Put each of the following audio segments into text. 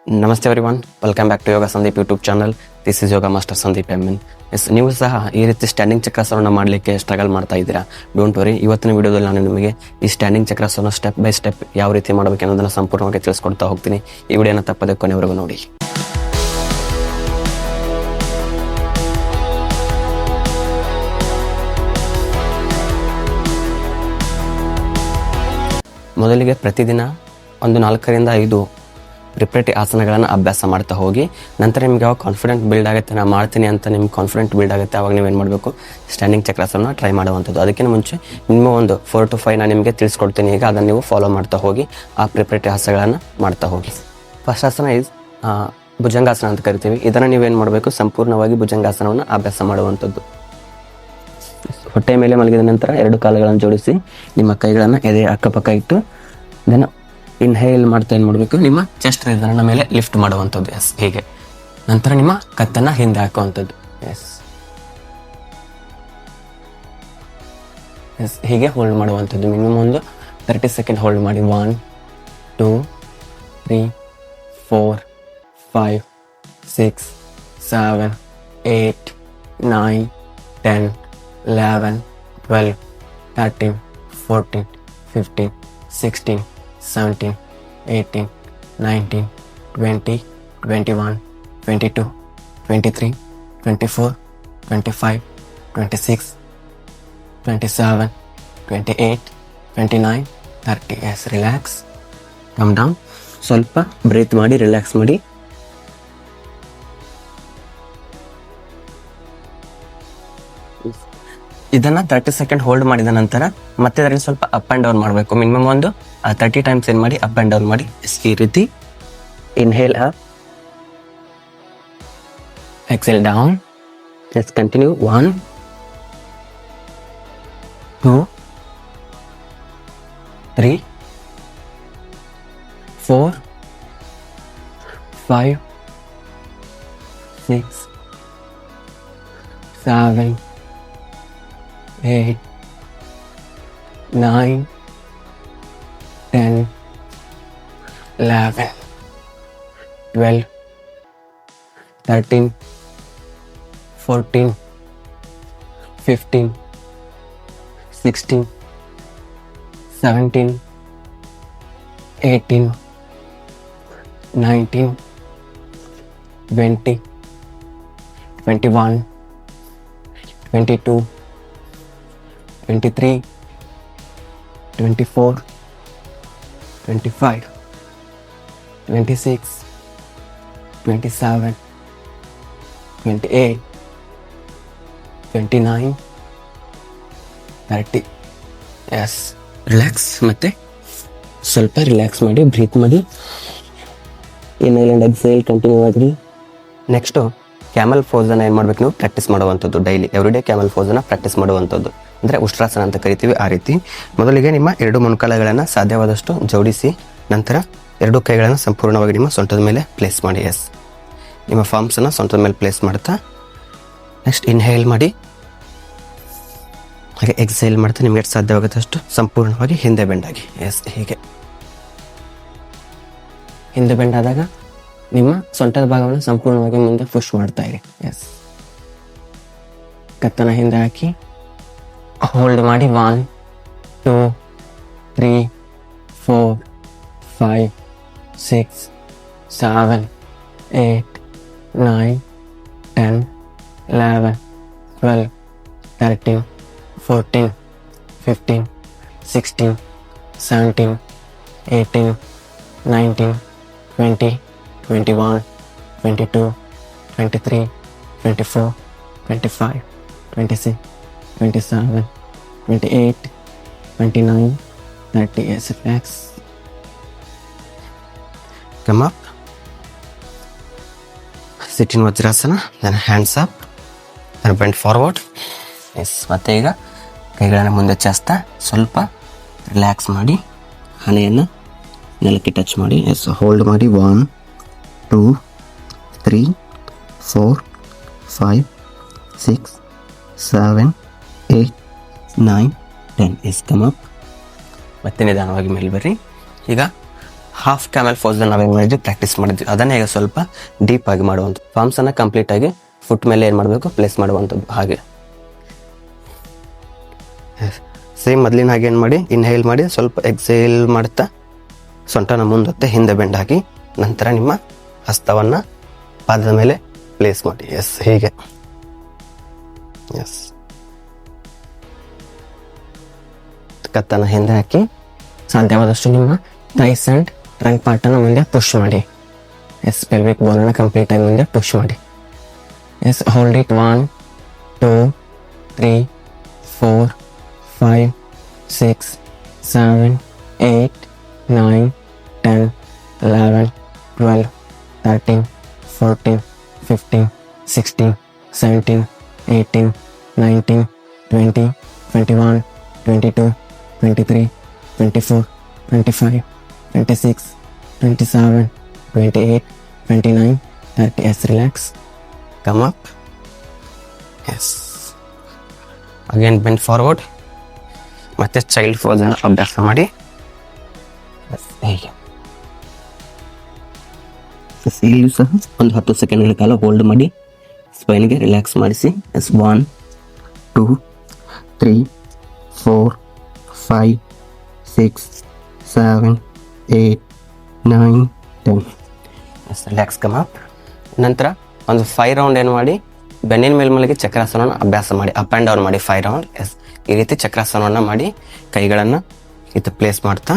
ನಮಸ್ತೆ everyone, welcome back to Yoga Sandeep YouTube channel. This is yoga master Sandeep MN. ನೀವು ಸಹ ಈ ರೀತಿ ಸ್ಟ್ಯಾಂಡಿಂಗ್ ಚಕ್ರಾಸನವನ್ನು ಮಾಡಲಿಕ್ಕೆ ಸ್ಟ್ರಗಲ್ ಮಾಡ್ತಾ ಇದ್ದೀರಾ? ಡೋಂಟ್ ವರಿ, ಇವತ್ತಿನ ವಿಡಿಯೋದಲ್ಲಿ ನಾನು ನಿಮಗೆ ಈ standing chakrasana step by step ಯಾವ ರೀತಿ ಮಾಡಬೇಕು ಅನ್ನೋದನ್ನು ಸಂಪೂರ್ಣವಾಗಿ ತಿಳಿಸ್ಕೊಡ್ತಾ ಹೋಗ್ತೀನಿ. ಈ ವಿಡಿಯೋನ ತಪ್ಪದೆ ಕೊನೆವರೆಗೂ ನೋಡಿ. ಮೊದಲಿಗೆ ಪ್ರತಿದಿನ ಒಂದು 4ರಿಂದ 5 ಪ್ರಿಪ್ರೇಟರಿ ಆಸನಗಳನ್ನು ಅಭ್ಯಾಸ ಮಾಡ್ತಾ ಹೋಗಿ. ನಂತರ ನಿಮ್ಗೆ ಯಾವಾಗ ಕಾನ್ಫಿಡೆಂಟ್ ಬಿಲ್ಡ್ ಆಗುತ್ತೆ, ನಾನು ಮಾಡ್ತೀನಿ ಅಂತ ನಿಮ್ಗೆ ಕಾನ್ಫಿಡೆಂಟ್ ಬಿಲ್ಡ್ ಆಗುತ್ತೆ, ಅವಾಗ ನೀವೇನು ಮಾಡಬೇಕು, ಸ್ಟ್ಯಾಂಡಿಂಗ್ ಚಕ್ರಾಸನ ಟ್ರೈ ಮಾಡುವಂಥದ್ದು. ಅದಕ್ಕಿಂತ ಮುಂಚೆ ನಿಮ್ಮ ಒಂದು 4 to 5 ನಾನು ನಿಮಗೆ ತಿಳಿಸ್ಕೊಡ್ತೀನಿ. ಈಗ ಅದನ್ನು ನೀವು ಫಾಲೋ ಮಾಡ್ತಾ ಹೋಗಿ, ಆ ಪ್ರಿಪ್ರೇಟರಿ ಆಸನಗಳನ್ನು ಮಾಡ್ತಾ ಹೋಗಿ. ಫಸ್ಟ್ ಆಸನ ಇಸ್ ಭುಜಂಗಾಸನ ಅಂತ ಕರಿತೀವಿ. ಇದನ್ನು ನೀವೇನು ಮಾಡಬೇಕು, ಸಂಪೂರ್ಣವಾಗಿ ಭುಜಂಗಾಸನವನ್ನು ಅಭ್ಯಾಸ ಮಾಡುವಂಥದ್ದು. ಹೊಟ್ಟೆ ಮೇಲೆ ಮಲಗಿದ ನಂತರ 2 ಕಾಲುಗಳನ್ನು ಜೋಡಿಸಿ ನಿಮ್ಮ ಕೈಗಳನ್ನು ಎದೆ ಅಕ್ಕಪಕ್ಕ ಇಟ್ಟು ದೆನ್ ಇನ್ಹೇಲ್ ಮಾಡ್ತಾ ಏನು ಮಾಡಬೇಕು, ನಿಮ್ಮ ಚೆಸ್ಟ್ ರೇಸರ್ನ ಮೇಲೆ ಲಿಫ್ಟ್ ಮಾಡುವಂಥದ್ದು. ಎಸ್, ಹೀಗೆ. ನಂತರ ನಿಮ್ಮ ಕತ್ತನ್ನು ಹಿಂದೆ ಹಾಕುವಂಥದ್ದು. ಎಸ್ ಎಸ್, ಹೀಗೆ ಹೋಲ್ಡ್ ಮಾಡುವಂಥದ್ದು. ಮಿನಿಮಮ್ ಒಂದು 30 ಸೆಕೆಂಡ್ ಹೋಲ್ಡ್ ಮಾಡಿ. 1 2 3 4 5 6 7 8 9 10 11 12 13 14 15 16 17 18 19 20 21 22 23 24 25 26 27 28 29 30. Yes, relax, come down. ಸ್ವಲ್ಪ ಬ್ರೀತ್ ಮಾಡಿ, ರಿಲ್ಯಾಕ್ಸ್ ಮಾಡಿ. ಇದನ್ನು 30 ಸೆಕೆಂಡ್ ಹೋಲ್ಡ್ ಮಾಡಿದ ನಂತರ ಮತ್ತೆ ಅದರಲ್ಲಿ ಸ್ವಲ್ಪ ಅಪ್ ಆ್ಯಂಡ್ ಡೌನ್ ಮಾಡಬೇಕು. ಮಿನಿಮಮ್ ಒಂದು 30 ಟೈಮ್ಸ್ ಏನು ಮಾಡಿ, ಅಪ್ ಆ್ಯಂಡ್ ಡೌನ್ ಮಾಡಿ. ಈ ರೀತಿ inhale up, exhale down. Let's continue. 1 2 3 4 5 6 7 8 9 10 11 12 13 14 15 16 17 18 19 20 21 22 23 24 25 26 27 28 29 30. Yes, relax. ಮತ್ತೆ ಸ್ವಲ್ಪ ರಿಲ್ಯಾಕ್ಸ್ ಮಾಡಿ, ಬ್ರೀತ್ ಮಾಡಿ. ಇನ್ಹೇಲ್ ಆ್ಯಂಡ್ ಎಕ್ಸೇಲ್ ಕಂಟಿನ್ಯೂ ಆಗಿರಿ. ನೆಕ್ಸ್ಟು ಕ್ಯಾಮಲ್ ಪೋಸನ್ನು ಏನು ಮಾಡಬೇಕು, ನೀವು ಪ್ರಾಕ್ಟೀಸ್ ಮಾಡುವಂಥದ್ದು. ಡೈಲಿ ಎವ್ರಿಡೇ ಕ್ಯಾಮಲ್ ಪೋಸನ್ನು ಪ್ರಾಕ್ಟೀಸ್ ಮಾಡುವಂಥದ್ದು, ಅಂದರೆ ಉಷ್ಟ್ರಾಸನ ಅಂತ ಕರಿತೀವಿ. ಆ ರೀತಿ ಮೊದಲಿಗೆ ನಿಮ್ಮ 2 ಮೊಣಕಾಲುಗಳನ್ನು ಸಾಧ್ಯವಾದಷ್ಟು ಜೋಡಿಸಿ, ನಂತರ 2 ಕೈಗಳನ್ನು ಸಂಪೂರ್ಣವಾಗಿ ನಿಮ್ಮ ಸೊಂಟದ ಮೇಲೆ ಪ್ಲೇಸ್ ಮಾಡಿ. ಎಸ್, ನಿಮ್ಮ ಫಾರ್ಮ್ಸನ್ನು ಸೊಂಟದ ಮೇಲೆ ಪ್ಲೇಸ್ ಮಾಡ್ತಾ ನೆಕ್ಸ್ಟ್ ಇನ್ಹೇಲ್ ಮಾಡಿ, ಹಾಗೆ ಎಕ್ಸೇಲ್ ಮಾಡ್ತಾ ನಿಮಗೆ ಎಷ್ಟು ಸಾಧ್ಯವಾಗುತ್ತಷ್ಟು ಸಂಪೂರ್ಣವಾಗಿ ಹಿಂದೆ ಬೆಂಡಾಗಿ. ಎಸ್, ಹೀಗೆ ಹಿಂದೆ ಬೆಂಡಾದಾಗ ನಿಮ್ಮ ಸೊಂಟದ ಭಾಗವನ್ನು ಸಂಪೂರ್ಣವಾಗಿ ಮುಂದೆ ಪುಷ್ ಮಾಡ್ತಾ ಇರಿ. ಎಸ್, ಕತ್ತನ ಹಿಂದೆ ಹಾಕಿ ಹೋಲ್ಡ್ ಮಾಡಿ. 1 2 3 4 5 6 7 8 9 10 11 12 13 14 15 16 17 18 19 20 21 22 23 24 25 26 27 28 29 30. Yes, relax. Come up. Sit in Vajrasana. Then hands up. Then bend forward. Yes. ಮತ್ತೆ ಈಗ ಕೈಗಳನ್ನು ಮುಂದೆ ಚಾಚ್ತಾ ಸ್ವಲ್ಪ ರಿಲ್ಯಾಕ್ಸ್ ಮಾಡಿ, ಹಣೆಯನ್ನು ನೆಲಕ್ಕೆ ಟಚ್ ಮಾಡಿ. ಎಸ್, ಹೋಲ್ಡ್ ಮಾಡಿ. 1 2 3 4 5 6 7 8 9 10. Yes, come up. ಮತ್ತೆ ನಿಧಾನವಾಗಿ ಮೇಲೆ ಬರ್ರಿ. ಈಗ ಹಾಫ್ ಕ್ಯಾಮೆಲ್ ಪೋಸ್ ನಾವೇನು ಮಾಡಿದ್ವಿ ಪ್ರಾಕ್ಟೀಸ್ ಮಾಡಿದ್ವಿ, ಅದನ್ನೇ ಈಗ ಸ್ವಲ್ಪ ಡೀಪ್ ಆಗಿ ಮಾಡುವಂಥದ್ದು. ಪಾಮ್ಸನ್ನು ಕಂಪ್ಲೀಟಾಗಿ ಫುಟ್ ಮೇಲೆ ಏನು ಮಾಡಬೇಕು ಪ್ಲೇಸ್ ಮಾಡುವಂಥದ್ದು. ಹಾಗೆ ಸೇಮ್ ಮೊದಲಿನ ಹಾಗೆ ಏನು ಮಾಡಿ ಇನ್ಹೇಲ್ ಮಾಡಿ ಸ್ವಲ್ಪ ಎಕ್ಸೇಲ್ ಮಾಡ್ತಾ ಸೊಂಟನ ಮುಂದೊತ್ತೆ ಹಿಂದೆ ಬೆಂಡ್ ಹಾಕಿ ನಂತರ ನಿಮ್ಮ ಹಸ್ತವನ್ನು ಪಾದದ ಮೇಲೆ ಪ್ಲೇಸ್ ಮಾಡಿ. ಎಸ್ ಹೀಗೆ. ಎಸ್ ಕತ್ತನ್ನು ಹಿಂದೆ ಹಾಕಿ ಸಾಧ್ಯವಾದಷ್ಟು ನಿಮ್ಮ ಥೈಸ್ ಆ್ಯಂಡ್ ಟ್ರಂಕ್ ಪಾರ್ಟನ್ನು ಮುಂದೆ ಪುಷ್ ಮಾಡಿ. ಎಸ್ ಪೆಲ್ವಿಕ್ ಬೋನನ್ನು ಕಂಪ್ಲೀಟಾಗಿ ಮುಂದೆ ಪುಷ್ ಮಾಡಿ. Yes hold it 1 2 3 4 5 6 7 8 9 10 11 12 13 14 15 16 17 18 19 20 21 22 23 24 25 26 27 28 29 30. Yes, relax. Come up. Yes. Again bend forward. ಮತ್ತೆ ಚೈಲ್ಡ್ ಪೋಸ್ ಅಭ್ಯಾಸ ಮಾಡಿ. ಹೀಗೆ ಇಲ್ಲಿಯೂ ಸಹ ಒಂದು 10 ಸೆಕೆಂಡ್ಗಳ ಕಾಲ ಹೋಲ್ಡ್ ಮಾಡಿ ಸ್ಪೈನ್ಗೆ ರಿಲ್ಯಾಕ್ಸ್ ಮಾಡಿಸಿ. S 1 2 3 4 5 6 7 8 9 10. Yes relax come up. ನಂತರ ಒಂದು 5 ರೌಂಡ್ ಏನು ಮಾಡಿ ಬೆನ್ನಿನ ಮೇಲ್ಮಲಗಿ ಚಕ್ರಾಸನವನ್ನು ಅಭ್ಯಾಸ ಮಾಡಿ. ಅಪ್ ಆ್ಯಂಡ್ ಡೌನ್ ಮಾಡಿ 5 ರೌಂಡ್. ಎಸ್ ಈ ರೀತಿ ಚಕ್ರಾಸನವನ್ನು ಮಾಡಿ ಕೈಗಳನ್ನು ಇದು ಪ್ಲೇಸ್ ಮಾಡ್ತಾ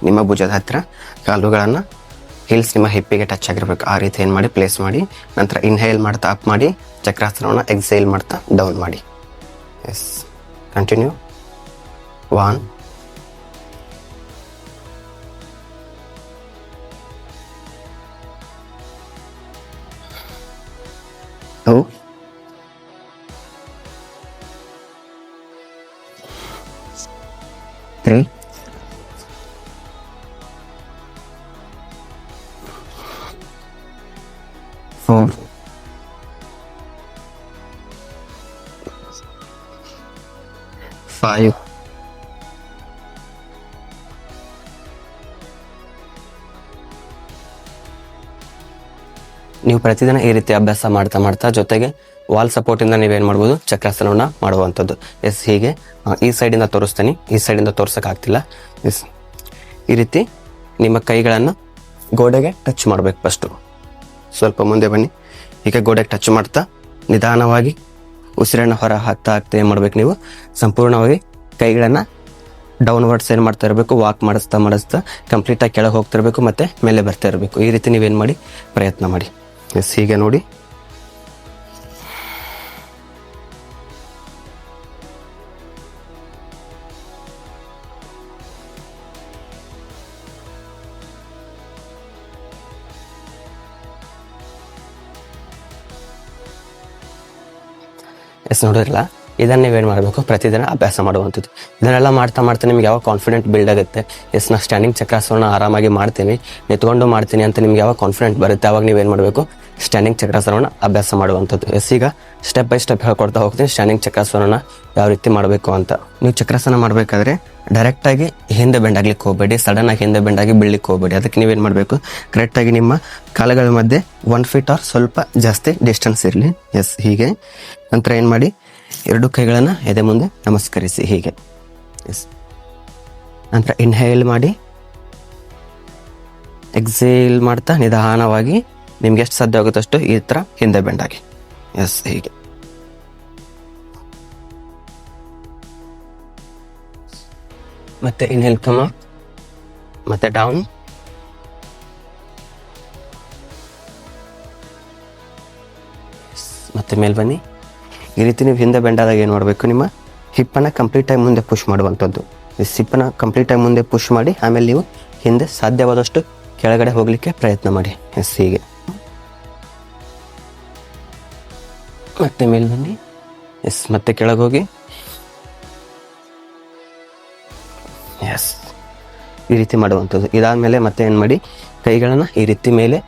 ನಿಮ್ಮ ಭುಜದ ಹತ್ತಿರ ಕಾಲುಗಳನ್ನು ಹಿಲ್ಸ್ ನಿಮ್ಮ ಹಿಪ್ಪಿಗೆ ಟಚ್ ಆಗಿರಬೇಕು. ಆ ರೀತಿ ಏನು ಮಾಡಿ ಪ್ಲೇಸ್ ಮಾಡಿ. ನಂತರ ಇನ್ಹೇಲ್ ಮಾಡ್ತಾ ಅಪ್ ಮಾಡಿ ಚಕ್ರಾಸನವನ್ನು ಎಕ್ಸೇಲ್ ಮಾಡ್ತಾ ಡೌನ್ ಮಾಡಿ. Yes continue. 1 2 3 4 5 ನೀವು ಪ್ರತಿದಿನ ಈ ರೀತಿ ಅಭ್ಯಾಸ ಮಾಡ್ತಾ ಜೊತೆಗೆ ವಾಲ್ ಸಪೋರ್ಟಿಂದ ನೀವೇನು ಮಾಡ್ಬೋದು ಚಕ್ರಾಸನವನ್ನು ಮಾಡುವಂಥದ್ದು. ಎಸ್ ಹೀಗೆ ಈ ಸೈಡಿಂದ ತೋರಿಸ್ತೀನಿ, ಈ ಸೈಡಿಂದ ತೋರ್ಸೋಕ್ಕಾಗ್ತಿಲ್ಲ. ಎಸ್ ಈ ರೀತಿ ನಿಮ್ಮ ಕೈಗಳನ್ನು ಗೋಡೆಗೆ ಟಚ್ ಮಾಡಬೇಕು. ಫಸ್ಟು ಸ್ವಲ್ಪ ಮುಂದೆ ಬನ್ನಿ. ಈಗ ಗೋಡೆಗೆ ಟಚ್ ಮಾಡ್ತಾ ನಿಧಾನವಾಗಿ ಉಸಿರನ್ನು ಹೊರ ಹಾಕ್ತಾ ಏನು ಮಾಡ್ಬೇಕು, ನೀವು ಸಂಪೂರ್ಣವಾಗಿ ಕೈಗಳನ್ನು ಡೌನ್ವರ್ಡ್ಸ್ ಏನು ಮಾಡ್ತಾ ಇರಬೇಕು, ವಾಕ್ ಮಾಡಿಸ್ತಾ ಕಂಪ್ಲೀಟಾಗಿ ಕೆಳಗೆ ಹೋಗ್ತಾ ಇರಬೇಕು ಮತ್ತು ಮೇಲೆ ಬರ್ತಾ ಇರಬೇಕು. ಈ ರೀತಿ ನೀವೇನು ಮಾಡಿ ಪ್ರಯತ್ನ ಮಾಡಿ. ಎಸ್ ಹೀಗೆ ನೋಡಿ. ಎಸ್ ನೋಡಿದ್ರಲ್ಲ, ಇದನ್ನು ನೀವೇನು ಮಾಡಬೇಕು ಪ್ರತಿದಿನ ಅಭ್ಯಾಸ ಮಾಡುವಂಥದ್ದು. ಇದನ್ನೆಲ್ಲ ಮಾಡ್ತಾ ನಿಮ್ಗೆ ಯಾವಾಗ ಕಾನ್ಫಿಡೆಂಟ್ ಬಿಲ್ಡ್ ಆಗುತ್ತೆ. ಎಸ್ ನಾ ಸ್ಟ್ಯಾಂಡಿಂಗ್ ಚಕ್ರಾಸನ ಆರಾಮಾಗಿ ಮಾಡ್ತೀನಿ, ನಿಂತ್ಕೊಂಡು ಮಾಡ್ತೀನಿ ಅಂತ ನಿಮ್ಗೆ ಯಾವಾಗ ಕಾನ್ಫಿಡೆಂಟ್ ಬರುತ್ತೆ ಆವಾಗ ನೀವೇನು ಮಾಡಬೇಕು ಸ್ಟ್ಯಾಂಡಿಂಗ್ ಚಕ್ರಾಸನವನ್ನು ಅಭ್ಯಾಸ ಮಾಡುವಂಥದ್ದು. ಎಸ್ ಈಗ ಸ್ಟೆಪ್ ಬೈ ಸ್ಟೆಪ್ ಹೇಳ್ಕೊಡ್ತಾ ಹೋಗ್ತೀನಿ ಸ್ಟ್ಯಾಂಡಿಂಗ್ ಚಕ್ರಾಸನವನ್ನು ಯಾವ ರೀತಿ ಮಾಡಬೇಕು ಅಂತ. ನೀವು ಚಕ್ರಾಸನ ಮಾಡಬೇಕಾದ್ರೆ ಡೈರೆಕ್ಟಾಗಿ ಹಿಂದೆ ಬೆಂಡ್ ಆಗ್ಲಿಕ್ಕೆ ಹೋಗಬೇಡಿ, ಸಡನ್ನಾಗಿ ಹಿಂದೆ ಬೆಂಡ್ ಆಗಿ ಬೀಳಲಿಕ್ಕೆ ಹೋಗಬೇಡಿ. ಅದಕ್ಕೆ ನೀವೇನು ಮಾಡಬೇಕು ಕರೆಕ್ಟಾಗಿ ನಿಮ್ಮ ಕಾಲುಗಳ ಮಧ್ಯೆ 1 ಫೀಟ್ ಆರ್ ಸ್ವಲ್ಪ ಜಾಸ್ತಿ ಡಿಸ್ಟೆನ್ಸ್ ಇರಲಿ. ಎಸ್ ಹೀಗೆ. ನಂತರ ಏನು ಮಾಡಿ 2 ಕೈಗಳನ್ನು ಎದೆ ಮುಂದೆ ನಮಸ್ಕರಿಸಿ ಹೀಗೆ. ಎಸ್ ನಂತರ ಇನ್ಹೇಲ್ ಮಾಡಿ ಎಕ್ಸೇಲ್ ಮಾಡ್ತಾ ನಿಧಾನವಾಗಿ ನಿಮ್ಗೆ ಎಷ್ಟು ಸಾಧ್ಯ ಆಗುತ್ತೋ ಅಷ್ಟು ಈ ಥರ ಹಿಂದೆ ಬೆಂಡಾಗಿ. ಎಸ್ ಹೀಗೆ. ಮತ್ತೆ ಇನ್ಹೇಲ್ ಕಮ್ ಅಪ್, ಮತ್ತೆ ಡೌನ್, ಮತ್ತೆ ಮೇಲೆ ಬನ್ನಿ. ಈ ರೀತಿ ನೀವು ಹಿಂದೆ ಬೆಂಡಾದಾಗ ಏನು ಮಾಡಬೇಕು, ನಿಮ್ಮ ಹಿಪ್ಪನ್ನು ಕಂಪ್ಲೀಟಾಗಿ ಮುಂದೆ ಪುಷ್ ಮಾಡುವಂಥದ್ದು. ಈ ಹಿಪ್ಪನ್ನು ಕಂಪ್ಲೀಟಾಗಿ ಮುಂದೆ ಪುಷ್ ಮಾಡಿ ಆಮೇಲೆ ನೀವು ಹಿಂದೆ ಸಾಧ್ಯವಾದಷ್ಟು ಕೆಳಗಡೆ ಹೋಗಲಿಕ್ಕೆ ಪ್ರಯತ್ನ ಮಾಡಿ. ಎಸ್ ಹೀಗೆ. ಮತ್ತೆ ಮೇಲೆ ಬನ್ನಿ. ಎಸ್ ಮತ್ತೆ ಕೆಳಗೆ ಹೋಗಿ. ಎಸ್ ಈ ರೀತಿ ಮಾಡುವಂಥದ್ದು. ಇದಾದಮೇಲೆ ಮತ್ತೆ ಏನು ಮಾಡಿ ಕೈಗಳನ್ನು ಈ ರೀತಿ ಮೇಲೆ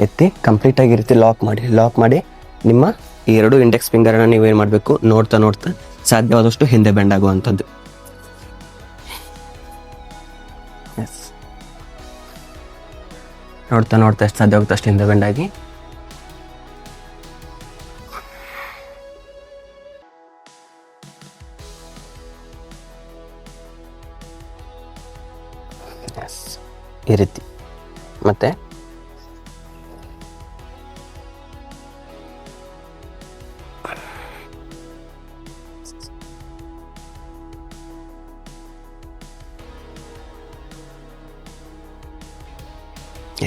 ಎತ್ತಿ ಕಂಪ್ಲೀಟಾಗಿ ಈ ರೀತಿ ಲಾಕ್ ಮಾಡಿ ನಿಮ್ಮ ಈ 2 ಇಂಡೆಕ್ಸ್ ಫಿಂಗರನ್ನು ನೀವೇನು ಮಾಡಬೇಕು ನೋಡ್ತಾ ಸಾಧ್ಯವಾದಷ್ಟು ಹಿಂದೆ ಬೆಂಡ್ ಆಗುವಂಥದ್ದು. ಎಸ್ ನೋಡ್ತಾ ನೋಡ್ತಾ ಎಷ್ಟು ಸಾಧ್ಯ ಹೋಗುತ್ತೆ ಅಷ್ಟು ಹಿಂದೆ ಬೆಂಡಾಗಿ. ಎಸ್, ಈ ರೀತಿ. ಮತ್ತು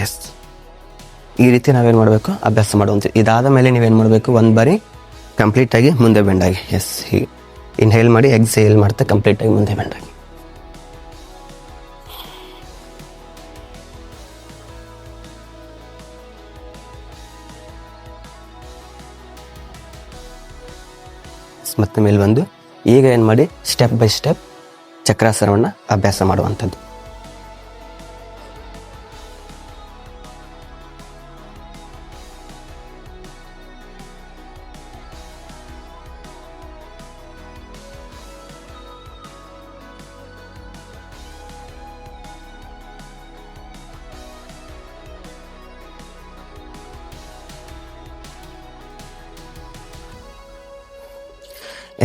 ಎಸ್, ಈ ರೀತಿ ನಾವೇನು ಮಾಡಬೇಕು, ಅಭ್ಯಾಸ ಮಾಡುವಂಥ. ಇದಾದ ಮೇಲೆ ನೀವೇನು ಮಾಡಬೇಕು, ಒಂದು ಬಾರಿ ಕಂಪ್ಲೀಟಾಗಿ ಮುಂದೆ ಬೆಂಡಾಗಿ. ಎಸ್, ಹೀಗೆ ಇನ್ಹೇಲ್ ಮಾಡಿ ಎಕ್ಸೇಲ್ ಮಾಡ್ತಾ ಕಂಪ್ಲೀಟಾಗಿ ಮುಂದೆ ಬೆಂಡಾಗಿ. ಮತ್ತೆ ಮೇಲೆ ಬಂದು ಈಗ ಏನು ಮಾಡಿ ಸ್ಟೆಪ್ ಬೈ ಸ್ಟೆಪ್ ಚಕ್ರಾಸನವನ್ನು ಅಭ್ಯಾಸ ಮಾಡುವಂಥದ್ದು.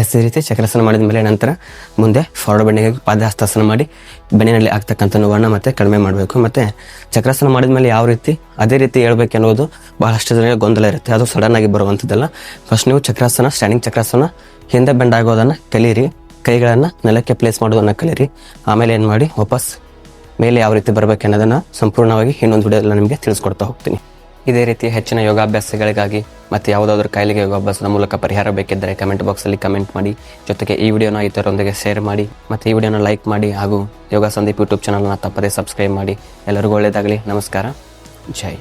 ಎಸ್, ಈ ರೀತಿ ಚಕ್ರಾಸನ ಮಾಡಿದ ಮೇಲೆ ನಂತರ ಮುಂದೆ ಫಾರ್ವರ್ಡ್ ಬೆಂಡಿಂಗಾಗಿ ಪಾದಹಸ್ತಾಸನ ಮಾಡಿ ಬೆನ್ನಿನಲ್ಲಿ ಆಗ್ತಕ್ಕಂಥ ನೋವನ್ನು ಮತ್ತೆ ಕಡಿಮೆ ಮಾಡಬೇಕು. ಮತ್ತು ಚಕ್ರಾಸನ ಮಾಡಿದ ಮೇಲೆ ಯಾವ ರೀತಿ ಅದೇ ರೀತಿ ಹೇಳ್ಬೇಕು ಅನ್ನೋದು ಬಹಳಷ್ಟು ಜನರಿಗೆ ಗೊಂದಲ ಇರುತ್ತೆ. ಅದು ಸಡನ್ನಾಗಿ ಬರುವಂಥದ್ದಲ್ಲ. ಫಸ್ಟ್ ನೀವು ಚಕ್ರಾಸನ, ಸ್ಟ್ಯಾಂಡಿಂಗ್ ಚಕ್ರಾಸನ ಹಿಂದೆ ಬೆಂಡ್ ಆಗೋದನ್ನು ಕಲೀರಿ, ಕೈಗಳನ್ನು ನೆಲಕ್ಕೆ ಪ್ಲೇಸ್ ಮಾಡೋದನ್ನು ಕಲೀರಿ. ಆಮೇಲೆ ಏನು ಮಾಡಿ ವಾಪಸ್ ಮೇಲೆ ಯಾವ ರೀತಿ ಬರಬೇಕು ಅನ್ನೋದನ್ನು ಸಂಪೂರ್ಣವಾಗಿ ಇನ್ನೊಂದು ವಿಡಿಯೋದಲ್ಲಿ ನಿಮಗೆ ತಿಳಿಸ್ಕೊಡ್ತಾ ಹೋಗ್ತೀನಿ. ಇದೇ ರೀತಿ ಹೆಚ್ಚಿನ ಯೋಗಾಭ್ಯಾಸಗಳಿಗಾಗಿ ಮತ್ತು ಯಾವುದಾದ್ರೂ ಕಾಯಿಲೆಗೆ ಯೋಗಾಭ್ಯಾಸದ ಮೂಲಕ ಪರಿಹಾರ ಬೇಕಿದ್ದರೆ ಕಮೆಂಟ್ ಬಾಕ್ಸಲ್ಲಿ ಕಮೆಂಟ್ ಮಾಡಿ. ಜೊತೆಗೆ ಈ ವಿಡಿಯೋನ ಇತರರೊಂದಿಗೆ ಶೇರ್ ಮಾಡಿ ಮತ್ತು ಈ ವಿಡಿಯೋನ ಲೈಕ್ ಮಾಡಿ. ಹಾಗೂ ಯೋಗ ಸಂದೀಪ್ ಯೂಟ್ಯೂಬ್ ಚಾನಲ್ನ ತಪ್ಪದೇ ಸಬ್ಸ್ಕ್ರೈಬ್ ಮಾಡಿ. ಎಲ್ಲರಿಗೂ ಒಳ್ಳೆಯದಾಗಲಿ. ನಮಸ್ಕಾರ. ಜೈ.